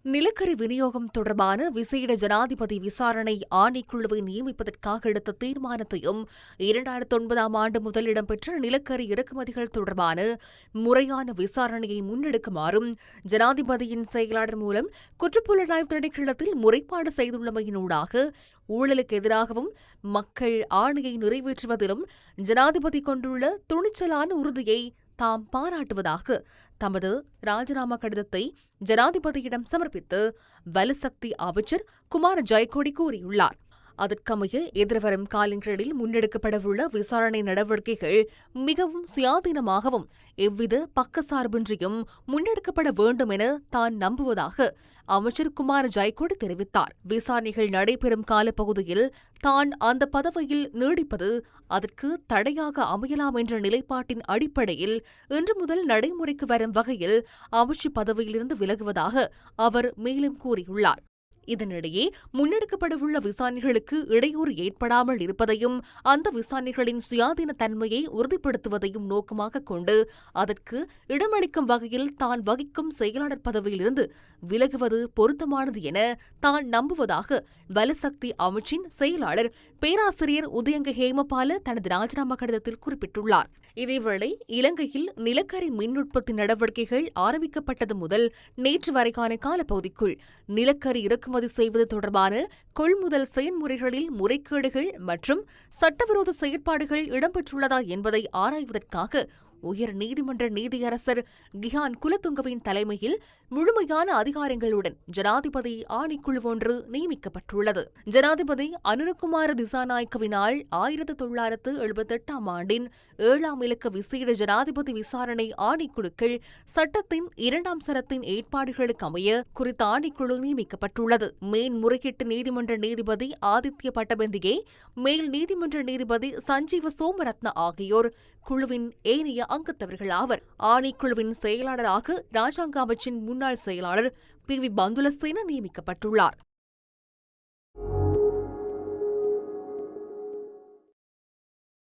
நிலக்கரி விநியோகம் தொடர்பான விசேட ஜனாதிபதி விசாரணை ஆணைக்குழுவை நியமிப்பதற்காக எடுத்த தீர்மானத்தையும் 2009ஆம் ஆண்டு முதல் இடம்பெற்ற நிலக்கரி இறக்குமதிகள் தொடர்பான முறையான விசாரணையை முன்னெடுக்குமாறும் ஜனாதிபதியின் செயலாளர் மூலம் குற்றப்புலனாய்வு திணைக்களத்தில் முறைப்பாடு செய்துள்ளமையினூடாக ஊழலுக்கு எதிராகவும் மக்கள் ஆணையை நிறைவேற்றுவதிலும் ஜனாதிபதி கொண்டுள்ள துணிச்சலான உறுதியை தாம் பாராட்டுவதாக தமது ராஜினாமா கடிதத்தை ஜனாதிபதியிடம் சமர்ப்பித்து வலுசக்தி அமைச்சர் குமார் ஜெயக்கொடி கூறியுள்ளார். அதற்கமைய எதிர்வரும் காலங்களில் முன்னெடுக்கப்படவுள்ள விசாரணை நடவடிக்கைகள் மிகவும் சுயாதீனமாகவும் எவ்வித பக்கசார்பின்றியும் முன்னெடுக்கப்பட வேண்டும் என தான் நம்புவதாக அமைச்சர் குமார் ஜெயக்கொடி தெரிவித்தார். விசாரணைகள் நடைபெறும் காலப்பகுதியில் தான் அந்த பதவியில் நீடிப்பது அதற்கு தடையாக அமையலாம் என்ற நிலைப்பாட்டின் அடிப்படையில் இன்று முதல் நடைமுறைக்கு வரும் வகையில் அமைச்சு பதவியிலிருந்து விலகுவதாக அவர் மேலும் கூறியுள்ளார். இதனிடையே முன்னெடுக்கப்படவுள்ள விசாரணைகளுக்கு இடையூறு ஏற்படாமல் இருப்பதையும் அந்த விசாரணைகளின் சுயாதீன தன்மையை உறுதிப்படுத்துவதையும் நோக்கமாக கொண்டு அதற்கு இடமளிக்கும் வகையில் தான் வகிக்கும் செயலாளர் பதவியிலிருந்து விலகுவது பொருத்தமானது என தான் நம்புவதாக வலுசக்தி அமைச்சின் செயலாளர் பேராசிரியர் உதயங்க ஹேமபால தனது ராஜினாமா கடிதத்தில் குறிப்பிட்டுள்ளார். இதேவேளை இலங்கையில் நிலக்கரி மின் உற்பத்தி நடவடிக்கைகள் ஆரம்பிக்கப்பட்டது முதல் நேற்று வரைக்கான காலப்பகுதிக்குள் நிலக்கரி இறக்குமதி செய்வது தொடர்பான கொள்முதல் செயல்முறைகளில் முறைகேடுகள் மற்றும் சட்டவிரோத செயற்பாடுகள் இடம்பெற்றுள்ளதா என்பதை ஆராய்வதற்காக உயர் நீதிமன்ற நீதியரசர் கிஹான் குலதுங்கவின் தலைமையில் முழுமையான அதிகாரங்களுடன் ஜனாதிபதி ஆணைக்குழு ஒன்று நியமிக்கப்பட்டுள்ளது. ஜனாதிபதி அனுரகுமார திசாநாயக்கவினால் 1978ஆம் ஆண்டின் 7ஆம் இலக்க விசேட ஜனாதிபதி விசாரணை ஆணைக்குழுக்கள் சட்டத்தின் 2ஆம் சரத்தின் ஏற்பாடுகளுக்கு அமைய குறித்த ஆணைக்குழு நியமிக்கப்பட்டுள்ளது. மேன்முறையீட்டு நீதிமன்ற நீதிபதி ஆதித்ய பட்டபந்தியே, மேல் நீதிமன்ற நீதிபதி சஞ்சீவ சோமரத்ன ஆகியோர் குழுவின் ஏனைய அங்கத்தவர்கள் ஆவர். ஆணைக்குழுவின் செயலாளராக ராஜாங்க அமைச்சின் முன்னாள் செயலாளர் பி.வி. பந்துலசேன நியமிக்கப்பட்டுள்ளார்.